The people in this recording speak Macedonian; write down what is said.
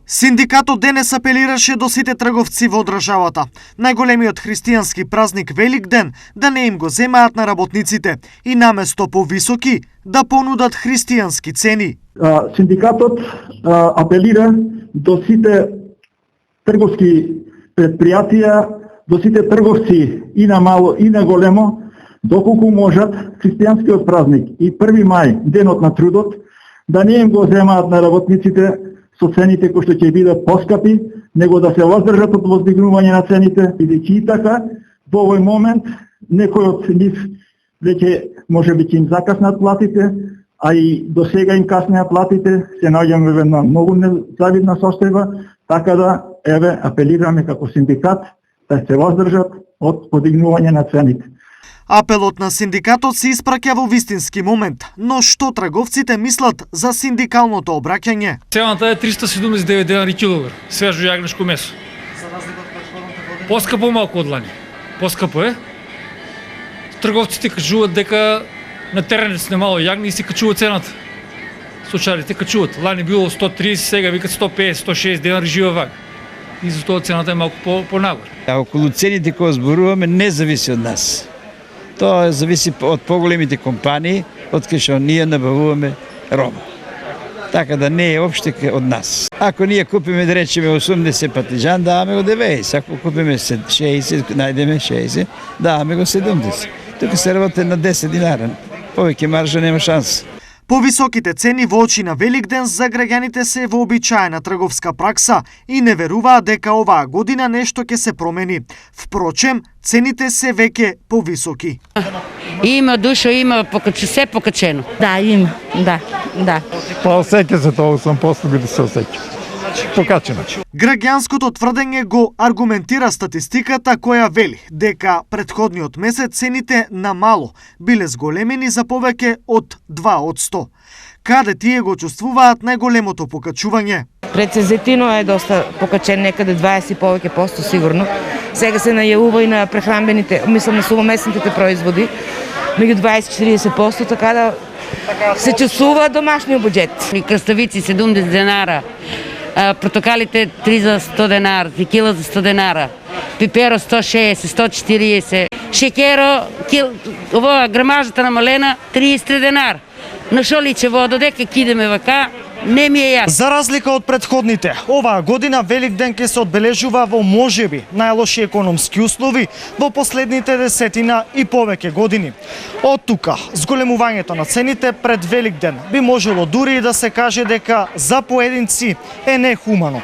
Синдикатот денес апелираше до сите трговци во државата, најголемиот христијански празник Великден да не им го земаат на работниците и наместо повисоки да понудат христијански цени. Синдикатот апелира до сите трговски предпријатија, до сите трговци и на мало и на големо, доколку можат христијанскиот празник и 1 мај, денот на трудот, да не им го земаат на работниците со цените кои што ќе бидат поскапи, него да се воздржат од воздигнување на цените, бидејќи и така во овој момент некој од нив веќе можеби ќе им закаснат платите, а и до сега им каснеа платите, се наоѓаме во една многу незавидна состојба, така да еве апелираме како синдикат да се воздржат од подигнување на цените. Апелот на синдикатот се испраќа во вистински момент, но што трговците мислат за синдикалното обраќање? Цената е 379 денари килограм, свежо јагнешко месо. За разлика од претходната година? Поскапо малку од лани. Поскапо е. Трговците кажуваат дека на теренец немало јагни и се качува цената. Сточарите качуваат. Лани било 130, сега викат 150, 160 денари жива вага. И затоа цената е малку понагоре. Околу цените кои зборуваме не зависи од нас. Тоа зависи од поголемите компании, од кои што ние набавуваме роба. Така да не е опште од нас. Ако ние купиме, да речеме, 80 патиџан, даваме го 90. Ако купиме 60, најдеме 60, даваме го 70. Тука се работи на 10 динара. Повеќе маржа нема шанс. Повисоките цени во очи на Великден за граѓаните се вообичаена трговска пракса и не веруваат дека оваа година нешто ќе се промени. Впрочем, цените се веќе повисоки. Има душо, има се покачено. Да, има, да. Па осеќа се тоа, сам постуби да се осеќа. Покачено. Граѓанското тврдење го аргументира статистиката која вели дека претходниот месец цените на мало биле зголемени за повеќе од 2%. Каде тие го чувствуваат најголемото покачување? Прецезетино е доста покачен, некаде 20 и повеќе посто сигурно. Сега се најавува и на прехранбените, мислам на сувомесните производи, меѓу 20-40%, така да се чувствува домашниот буџет. Краставици 70 денара. Портокалите 3 за 100 денар, текила за 100 денара, пиперо 160, 140, шекеро, грамажата намалена 33 денар. На шо личе во додека кидеме вака, не ми е јасно. За разлика од претходните, оваа година Великден ќе се одбележува во можеби најлоши економски услови во последните 10 и повеќе години. Од тука, зголемувањето на цените пред Великден би можело дури и да се каже дека за поединци е нехумано.